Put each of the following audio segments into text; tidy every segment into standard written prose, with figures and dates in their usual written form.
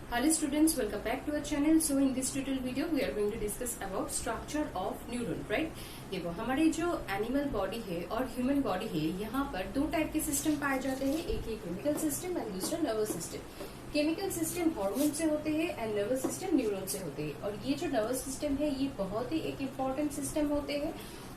Hello students, welcome back to our channel. So in this tutorial video we are going to discuss about structure of neuron, right? देखो हमारे जो animal body है और human body है, यहाँ पर दो टाइप के सिस्टम पाए जाते हैं, एक है केमिकल सिस्टम एंड दूसरा nervous system. Chemical system hormone से होते हैं एंड नर्वस सिस्टम न्यूरॉन से होते हैं। और ये जो नर्वस सिस्टम है ये बहुत ही एक इम्पोर्टेंट सिस्टम होते हैं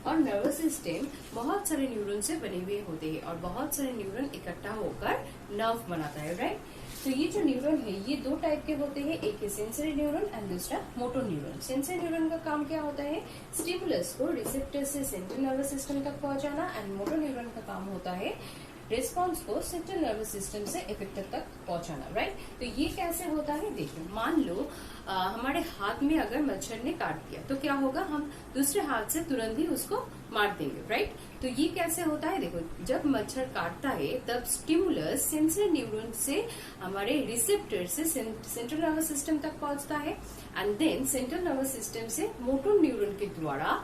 और नर्वस सिस्टम बहुत सारे न्यूरॉन से बने हुए होते हैं और बहुत सारे न्यूरॉन इकट्ठा होकर नर्व बनाता है, राइट? तो ये जो न्यूरॉन है ये दो टाइप के होते हैं, एक है सेंसरी न्यूरॉन एंड दूसरा मोटो न्यूरॉन। सेंसरी न्यूरॉन का काम क्या होता है? स्टिमुलस को रिसेप्टर से सेंट्रल नर्वस सिस्टम तक पहुंचाना एंड मोटो न्यूरॉन का काम होता है रिस्पॉन्स को सेंट्रल नर्वस सिस्टम से इफेक्टर तक पहुंचाना, राइट? तो ये कैसे होता है देखिए, मान लो हमारे हाथ में अगर मच्छर ने काट दिया तो क्या होगा, हम दूसरे हाथ से तुरंत ही उसको मार देंगे, राइट? तो ये कैसे होता है देखो, जब मच्छर काटता है तब स्टिमुलस सेंसरी न्यूरॉन से हमारे रिसेप्टर से सेंट्रल नर्वस सिस्टम तक पहुंचता है and then central nervous system से मोटर न्यूरॉन के द्वारा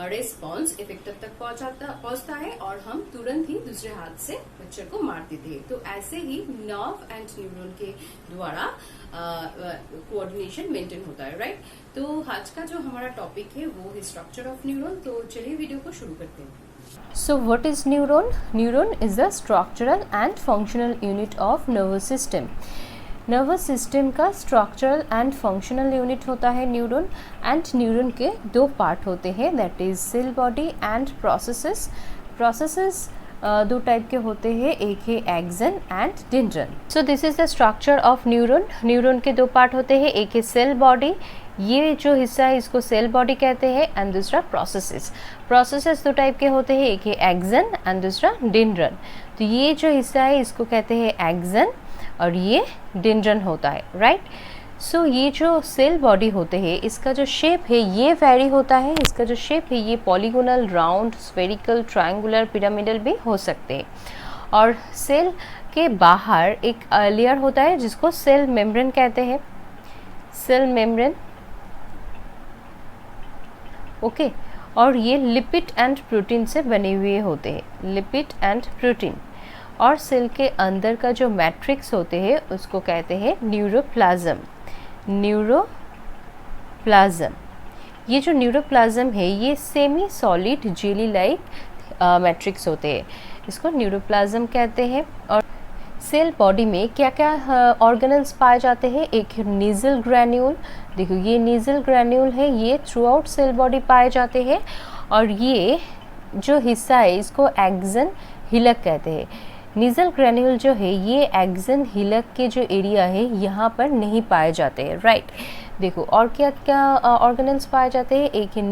रेस्पॉन्स इफेक्टर तक पहुंचता है और हम तुरंत ही दूसरे हाथ से मच्छर को मार देते हैं। तो ऐसे ही नर्व एंड न्यूरॉन के द्वारा कोऑर्डिनेशन मेंटेन होता है, राइट? तो आज का जो हमारा टॉपिक है वो है स्ट्रक्चर ऑफ न्यूरॉन। तो चलिए वीडियो को शुरू करते हैं। So what is neuron? Neuron is the structural and functional unit of nervous system. Nervous system का स्ट्रक्चरल एंड फंक्शनल यूनिट होता है न्यूरॉन एंड न्यूरॉन के दो पार्ट होते हैं, that is cell body and processes दो टाइप के होते हैं, एक है axon and dendron. So this is the structure of neuron. Neuron के दो पार्ट होते हैं, एक है सेल बॉडी, ये जो हिस्सा है इसको सेल बॉडी कहते हैं एंड दूसरा प्रोसेसेस दो टाइप के होते हैं, एक है एक्सन एंड दूसरा डेंड्रन। तो ये जो हिस्सा है इसको कहते हैं एक्सन और ये डेंड्रन होता है, राइट? सो ये जो सेल बॉडी होते हैं इसका जो शेप है ये वेरी होता है, इसका जो शेप है ये polygonal, round, spherical, triangular, pyramidal भी हो सकते हैं। और सेल के बाहर एक लेयर होता है जिसको सेल मेम्ब्रेन कहते हैं, सेल मेम्ब्रेन, ओके। और ये लिपिड एंड प्रोटीन से बने हुए होते हैं, लिपिड एंड प्रोटीन। और सेल के अंदर का जो मैट्रिक्स होते हैं उसको कहते हैं न्यूरोप्लाज्म। ये जो न्यूरोप्लाज्म है ये semi solid jelly like matrix होते हैं, इसको न्यूरोप्लाज्म कहते हैं। और सेल बॉडी में क्या क्या ऑर्गेनल्स पाए जाते हैं, एक नीजल ग्रैन्यूल, देखो ये नीजल ग्रैन्यूल है, ये थ्रू आउट सेल बॉडी पाए जाते हैं। और ये जो हिस्सा है इसको एक्सन हिलक कहते हैं। नीजल ग्रैन्यूल जो है ये एक्सन हिलक के जो एरिया है यहाँ पर नहीं पाए जाते हैं, राइट? देखो और क्या क्या ऑर्गेनल्स पाए जाते हैं, एक है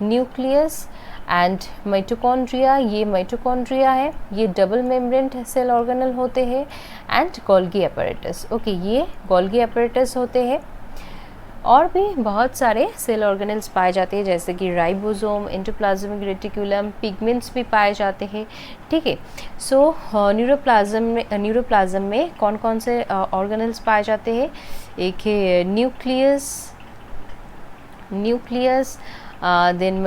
न्यूक्लियस एंड माइटोकॉन्ड्रिया, ये माइटोकॉन्ड्रिया है, ये डबल मेम्ब्रेन सेल ऑर्गेनल होते हैं एंड गोल्गी एपरेटस, ओके, ये गोल्गी एपरेटस होते हैं। और भी बहुत सारे सेल ऑर्गेनल्स पाए जाते हैं जैसे कि राइबोसोम, एंडोप्लाज्मिक रेटिकुलम, पिगमेंट्स भी पाए जाते हैं, ठीक है। सो न्यूरोप्लाज्म में कौन कौन से ऑर्गेनल्स पाए जाते हैं, एक है न्यूक्लियस, देन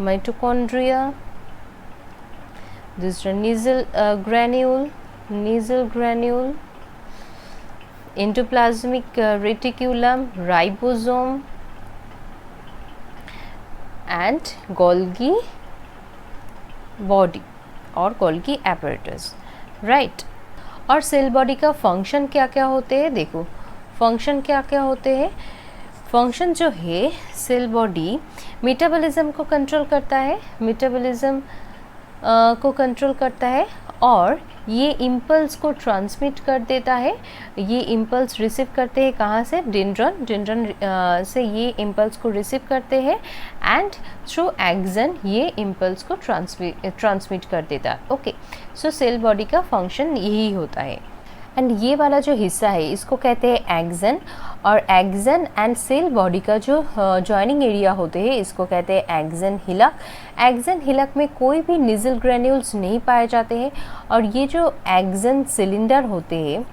माइटोकॉन्ड्रिया, दूसरा nasal granule, endoplasmic reticulum, ribosome and Golgi body और गोल्गी एपरेटस, राइट? और सेल बॉडी का फंक्शन क्या क्या होते हैं, देखो फंक्शन क्या क्या होते हैं। फंक्शन जो है सेल बॉडी मेटाबॉलिज्म को कंट्रोल करता है और ये इम्पल्स को ट्रांसमिट कर देता है। ये इम्पल्स रिसीव करते हैं कहाँ से, डेंड्रन से ये इम्पल्स को रिसीव करते हैं एंड थ्रू एक्सन ये इम्पल्स को ट्रांसमिट कर देता है, ओके। सो सेल बॉडी का फंक्शन यही होता है। एंड ये वाला जो हिस्सा है इसको कहते हैं एक्सन, और एक्सन एंड सेल बॉडी का जो जॉइनिंग एरिया होते हैं इसको कहते हैं एक्सन हिलक। एक्सन हिलक में कोई भी नीजल ग्रैन्यूल्स नहीं पाए जाते हैं। और ये जो एक्सन सिलेंडर होते हैं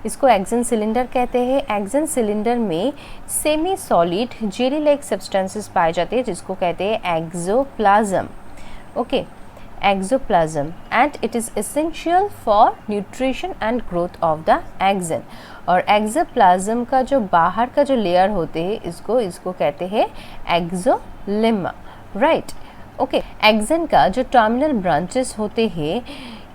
इसको एक्सन सिलेंडर कहते हैं। एक्सन सिलेंडर में semi solid jelly like substances पाए जाते हैं जिसको कहते हैं axoplasm, okay. Axoplasm and it is essential for nutrition and growth of the action. और एक्सोप्लाज्म का जो बाहर का जो लेयर होते हैं इसको कहते हैं एक्सोलेमा, राइट। ओके, एक्सन का जो टर्मिनल ब्रांचेस होते हैं,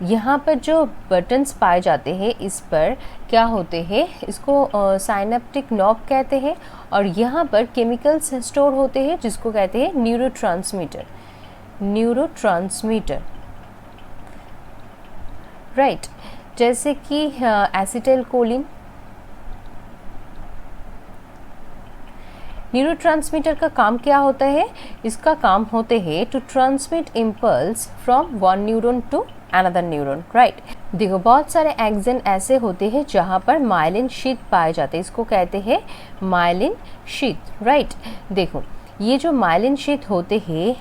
यहाँ पर जो बटन्स पाए जाते हैं इस पर क्या होते हैं, इसको साइनेप्टिक नॉब कहते हैं। और यहाँ पर केमिकल्स स्टोर होते हैं जिसको कहते हैं न्यूरोट्रांसमीटर, राइट। जैसे कि एसिटाइल कोलिन। न्यूरोट्रांसमीटर का काम क्या होता है, इसका काम होते हैं to transmit impulse from one neuron to another neuron, right. देखो, बहुत सारे एक्सन ऐसे होते हैं जहाँ पर माइलिन शीथ पाए जाते हैं, इसको कहते हैं माइलिन शीथ, राइट। देखो, ये जो माइलिन शीथ होते हैं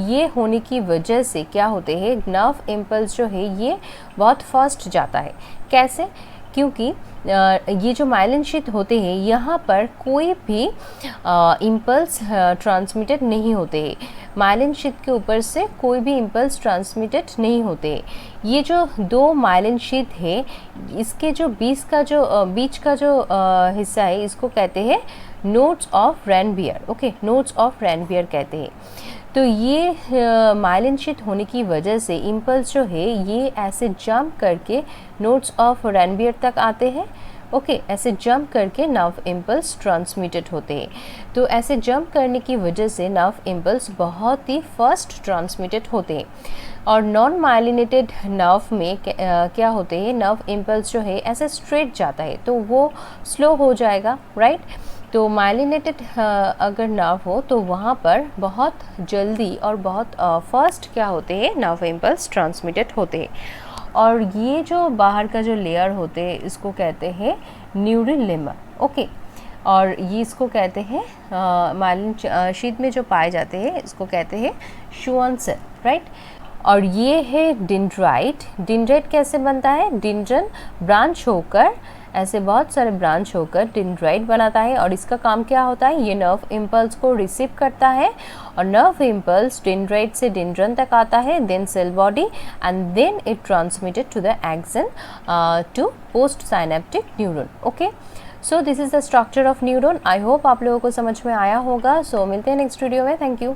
ये होने की वजह से क्या होते हैं, नर्व इम्पल्स जो है ये बहुत फास्ट जाता है। कैसे? क्योंकि ये जो माइलिन शीथ होते हैं यहाँ पर कोई भी इम्पल्स ट्रांसमिटेड नहीं होते हैं। माइलिन शीथ के ऊपर से कोई भी इम्पल्स ट्रांसमिटेड नहीं होते। ये जो दो माइलिन शीथ है इसके जो बीच का जो हिस्सा है इसको कहते हैं nodes of Ranvier, okay, nodes of Ranvier कहते हैं। तो ये माइलिन शीथ होने की वजह से इम्पल्स जो है ये ऐसे जंप करके नोड्स ऑफ रैनबियर तक आते हैं, ओके, ऐसे जंप करके नर्व इम्पल्स ट्रांसमिटेड होते हैं। तो ऐसे जंप करने की वजह से नर्व इम्पल्स बहुत ही फास्ट ट्रांसमिटेड होते हैं। और नॉन माइलिनेटेड नर्व में क्या होते हैं, नर्व इम्पल्स जो है ऐसे स्ट्रेट जाता है तो वो स्लो हो जाएगा, राइट। तो माइलिनेटेड अगर नर्व हो तो वहाँ पर बहुत जल्दी और बहुत फास्ट क्या होते हैं, नर्व इम्पल्स ट्रांसमिटेड होते हैं। और ये जो बाहर का जो लेयर होते हैं इसको कहते हैं न्यूरल लेमा, ओके। और ये इसको कहते हैं माइलिन शीथ में जो पाए जाते हैं इसको कहते हैं शुआन सेल, राइट। और ये है डेंड्राइट। डेंड्राइट कैसे बनता है, डेंड्रन ब्रांच होकर ऐसे बहुत सारे ब्रांच होकर डेंड्राइट बनाता है। और इसका काम क्या होता है, ये नर्व इम्पल्स को रिसीव करता है और नर्व इम्पल्स डेंड्राइट से डेंड्रन तक आता है, then cell body and then it transmitted to the axon to post synaptic neuron, okay. So this is the structure of neuron. I hope आप लोगों को समझ में आया होगा। सो मिलते हैं नेक्स्ट वीडियो में। Thank you.